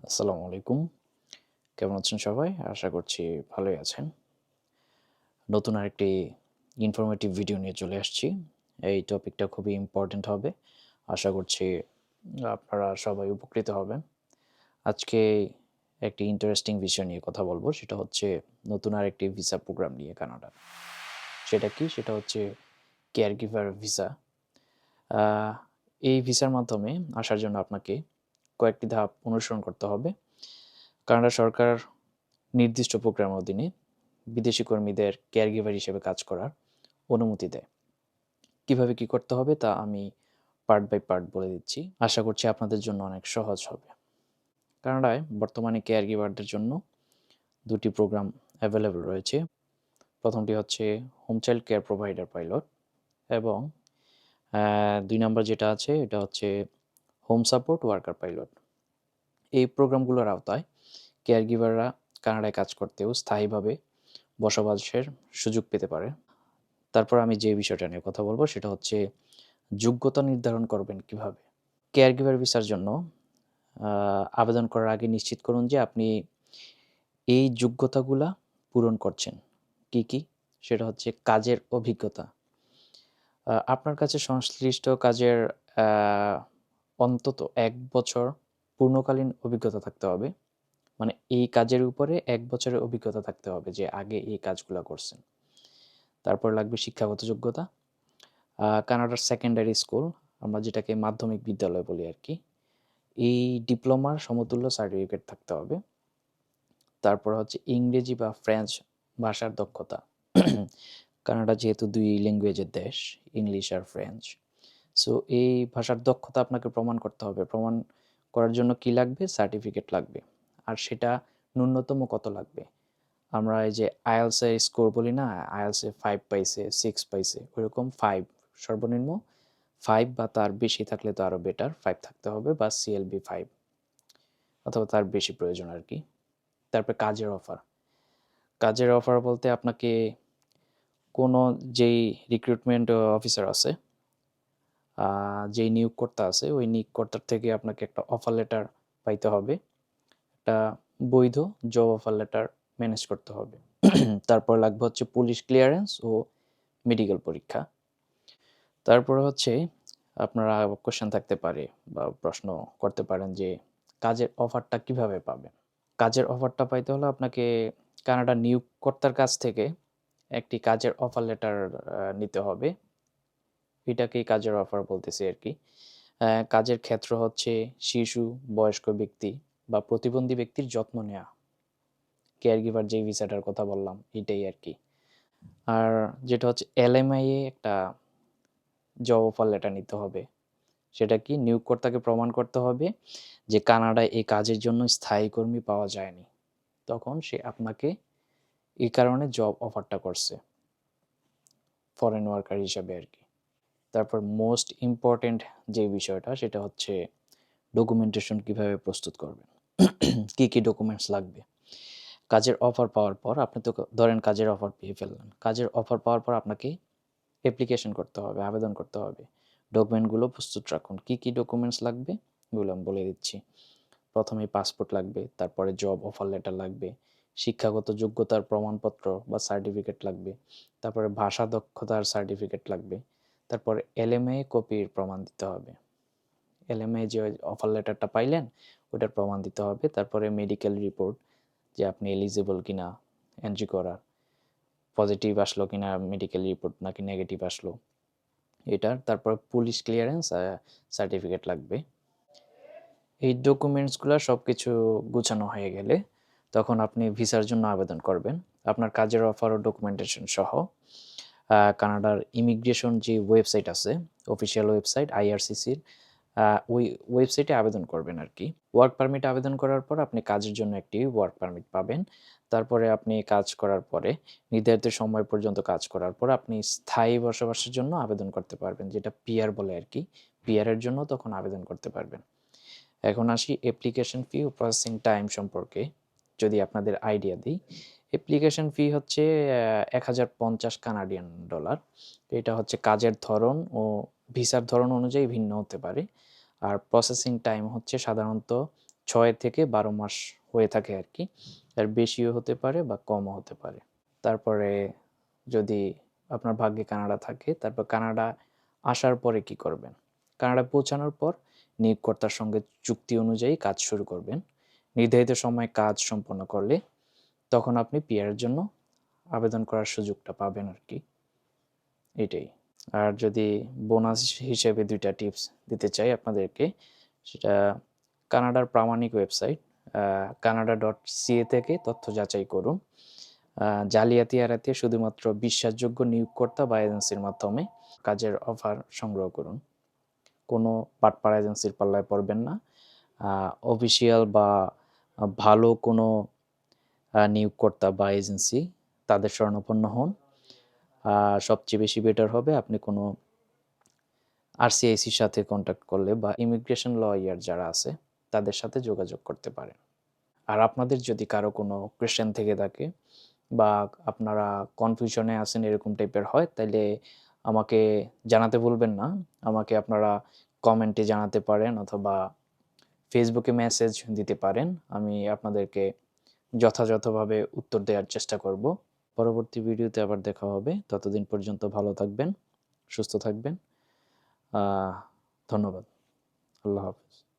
আসসালামু আলাইকুম। কেমন আছেন সবাই? আশা করছি ভালোই আছেন। নতুন আরেকটি ইনফরমেটিভ ভিডিও নিয়ে চলে আসছি। এই টপিকটা খুবই ইম্পোর্টেন্ট হবে। আশা করছি আপনারা সবাই উপকৃত হবেন। আজকে একটি ইন্টারেস্টিং বিষয় নিয়ে কথা বলব। সেটা হচ্ছে নতুন আরেকটি ভিসা প্রোগ্রাম নিয়ে কানাডার। সেটা কি? সেটা হচ্ছে কেয়ার গিভার ভিসা। আ এই ভিসার মাধ্যমে আসার জন্য আপনাকে কয়েকটি ধাপ অনুসরণ করতে হবে। কানাডা সরকার নির্দিষ্ট প্রোগ্রামের অধীনে বিদেশি কর্মীদের কেয়ারগিভার হিসেবে কাজ করার অনুমতি দেয়। কিভাবে কি করতে হবে তা আমি পার্ট বাই পার্ট বলে দিচ্ছি। আশা করছি আপনাদের জন্য অনেক সহজ হবে। কানাডায় বর্তমানে কেয়ারগিভারদের জন্য দুটি প্রোগ্রাম অ্যাভেলেবল রয়েছে। প্রথমটি হচ্ছে home child care provider pilot এবং ২ নম্বর যেটা আছে এটা হচ্ছে হোম সাপোর্ট ওয়ার্কার পাইলট। এই প্রোগ্রামগুলোর আওতায় কেয়ারগিভাররা কানাডায় কাজ করতেও স্থায়ীভাবে বসবাসের সুযোগ পেতে পারে। তারপর আমি যে বিষয়টা নিয়ে কথা বলবো সেটা হচ্ছে যোগ্যতা নির্ধারণ করবেন কিভাবে। কেয়ারগিভার ভিসার জন্য আবেদন করার আগে নিশ্চিত করুন যে আপনি এই যোগ্যতাগুলা পূরণ করছেন। কি, কি? সেটা হচ্ছে কাজের অভিজ্ঞতা। আপনার কাছে সংশ্লিষ্ট কাজের আ অন্তত ১ বছর পূর্ণকালীন অভিজ্ঞতা থাকতে হবে। মানে এই কাজের উপরে ১ বছরের অভিজ্ঞতা থাকতে হবে যে আগে এই কাজগুলা করছেন। তারপর লাগবে শিক্ষাগত যোগ্যতা। কানাডার সেকেন্ডারি স্কুল, আমরা যেটাকে মাধ্যমিক বিদ্যালয় বলি আরকি। এই ডিপ্লোমার সমতুল্য সার্টিফিকেট থাকতে হবে। তারপর হচ্ছে ইংরেজি বা ফ্রেঞ্চ ভাষার দক্ষতা। কানাডা যেহেতু ২ ল্যাঙ্গুয়েজের দেশ, ইংলিশ আর ফ্রেঞ্চ। সো এই ভাষার দক্ষতা আপনাকে প্রমাণ করতে হবে। প্রমাণ করার জন্য কি লাগবে? সার্টিফিকেট লাগবে। আর সেটা ন্যূনতম কত লাগবে? আমরা এই যে IELTS এর স্কোর বলি না? IELTS এ 5 পাইছে, 6 পাইছে, ওইরকম 5 সর্বনিম্ন 5 বা তার বেশি থাকলে তো আরও বেটার। 5 থাকতে হবে বা CLB 5 অথবা তার বেশি প্রয়োজন আরকি। তারপরে কাজের অফার। কাজের অফার বলতে আপনাকে কোনো যেই রিক্রুটমেন্ট অফিসার আছে, যেই নিয়োগকর্তা আছে, ওই নিয়োগকর্তার থেকে আপনাকে একটা অফার লেটার পাইতে হবে। একটা বৈধ জব অফার লেটার ম্যানেজ করতে হবে। তারপর লাগবে হচ্ছে পুলিশ ক্লিয়ারেন্স ও মেডিকেল পরীক্ষা। তারপরে হচ্ছে আপনারা কোয়েশ্চেন থাকতে পারে বা প্রশ্ন করতে পারেন যে কাজের অফারটা কিভাবে পাবেন? কাজের অফারটা পাইতে হলে আপনাকে কানাডা নিয়োগকর্তার কাছ থেকে একটি কাজের অফার লেটার নিতে হবে। এটাকেই কাজের অফার বলতেছি আরকি। কাজের ক্ষেত্র হচ্ছে শিশু, বয়স্ক ব্যক্তি বা প্রতিবন্ধী ব্যক্তির যত্ন নেয়া। কেয়ারগিভার যেই ভিসাটার কথা বললাম এটাই আরকি। আর যেটা হচ্ছে LMIA একটা জব অফার লেটার নিতে হবে। সেটা কি? নিয়োগকর্তাকে প্রমাণ করতে হবে যে কানাডায় এই কাজের জন্য স্থায়ী কর্মী পাওয়া যায়নি। তখন সে আপনাকে এই কারণে জব অফারটা করছে। ফরেন ওয়ার্কার হিসাবে আরকি। তারপর মোস্ট ইম্পোর্টেন্ট যে বিষয়টা সেটা হচ্ছে ডকুমেন্টেশন কিভাবে প্রস্তুত করবেন। কি, কি ডকুমেন্টস লাগবে? কাজের অফার পাওয়ার পর আপনি তো ধরেন কাজের অফার পেয়ে ফেললেন। কাজের অফার পাওয়ার পর আপনাকে অ্যাপ্লিকেশন করতে হবে, আবেদন করতে হবে। ডকুমেন্টগুলো প্রস্তুত রাখুন। কি, কি ডকুমেন্টস লাগবে? এগুলো আমি বলে দিচ্ছি। ১ম এই পাসপোর্ট লাগবে, তারপরে জব অফার লেটার লাগবে, শিক্ষাগত যোগ্যতার প্রমাণপত্র বা সার্টিফিকেট লাগবে, তারপরে ভাষা দক্ষতার সার্টিফিকেট লাগবে, তারপরে LMA কপির প্রমাণ দিতে হবে। LMA যে অফার লেটারটা পাইলেন, ওটার প্রমাণ দিতে হবে। তারপরে মেডিকেল রিপোর্ট যে আপনি এলিজিবল কিনা এন্ট্রি করার, পজিটিভ আসলো কিনা মেডিকেল রিপোর্ট নাকি নেগেটিভ আসলো এটার। তারপর পুলিশ ক্লিয়ারেন্স সার্টিফিকেট লাগবে। এই ডকুমেন্টসগুলো সবকিছু গুছানো হয়ে গেলে তখন আপনি ভিসার জন্য আবেদন করবেন। আপনার কাজের অফার ও ডকুমেন্টেশন সহ কানাডার ইমিগ্রেশন যে ওয়েবসাইট আছে, অফিসিয়াল ওয়েবসাইট IRCCর, ওই ওয়েবসাইটে আবেদন করবেন আরকি। ওয়ার্ক পারমিট আবেদন করার পর আপনি কাজের জন্য একটি ওয়ার্ক পারমিট পাবেন। তারপরে আপনি কাজ করার পরে নির্ধারিত সময় পর্যন্ত কাজ করার পর আপনি স্থায়ী বসবাসের জন্য আবেদন করতে পারবেন, যেটা PR বলে আরকি। PR এর জন্য তখন আবেদন করতে পারবেন। এখন আসি অ্যাপ্লিকেশন ফি ও প্রসেসিং টাইম সম্পর্কে যদি আপনাদের আইডিয়া দিই। অ্যাপ্লিকেশন ফি হচ্ছে $১,০৫০ এটা হচ্ছে কাজের ধরন ও ভিসার ধরন অনুযায়ী ভিন্ন হতে পারে। আর প্রসেসিং টাইম হচ্ছে সাধারণত 6 থেকে 12 মাস হয়ে থাকে আর কি। এর বেশিও হতে পারে বা কমও হতে পারে। তারপরে যদি আপনার ভাগ্যে কানাডা থাকে, তারপর কানাডা আসার পরে কি করবেন? কানাডা পৌঁছানোর পর নিয়োগকর্তার সঙ্গে চুক্তি অনুযায়ী কাজ শুরু করবেন। নির্ধারিত সময়ে কাজ সম্পন্ন করলে তখন আপনি পিআরের জন্য আবেদন করার সুযোগটা পাবেন আর কি। এটাই। আর যদি বোনাস হিসেবে ২ টা টিপস দিতে চাই আপনাদেরকে, সেটা কানাডার প্রামাণিক ওয়েবসাইট canada.ca থেকে তথ্য যাচাই করুন। জালিয়াতি এড়াতে শুধুমাত্র বিশ্বাসযোগ্য নিয়োগকর্তা বা এজেন্সির মাধ্যমে কাজের অফার সংগ্রহ করুন। কোনো বাটপাড়া এজেন্সির পাল্লায় পড়বেন না। অফিসিয়াল বা ভালো কোনো নিয়োগকর্তা বা এজেন্সি তাদের শরণাপন্ন হন। সবচেয়ে বেশি বেটার হবে আপনি কোনো আরসিআইসির সাথে কন্ট্যাক্ট করলে বা ইমিগ্রেশন লয়ার যারা আছে তাদের সাথে যোগাযোগ করতে পারেন। আর আপনাদের যদি কারো কোনো কোয়েশ্চেন থেকে থাকে বা আপনারা কনফিউশনে আছেন এরকম টাইপের হয়, তাইলে আমাকে জানাতে ভুলবেন না। আমাকে আপনারা কমেন্টে জানাতে পারেন অথবা ফেসবুকে মেসেজ দিতে পারেন। আমি আপনাদেরকে যথাযথভাবে উত্তর দেওয়ার চেষ্টা করব। পরবর্তী ভিডিওতে আবার দেখা হবে। ততদিন পর্যন্ত ভালো থাকবেন, সুস্থ থাকবেন। ধন্যবাদ। আল্লাহ হাফেজ।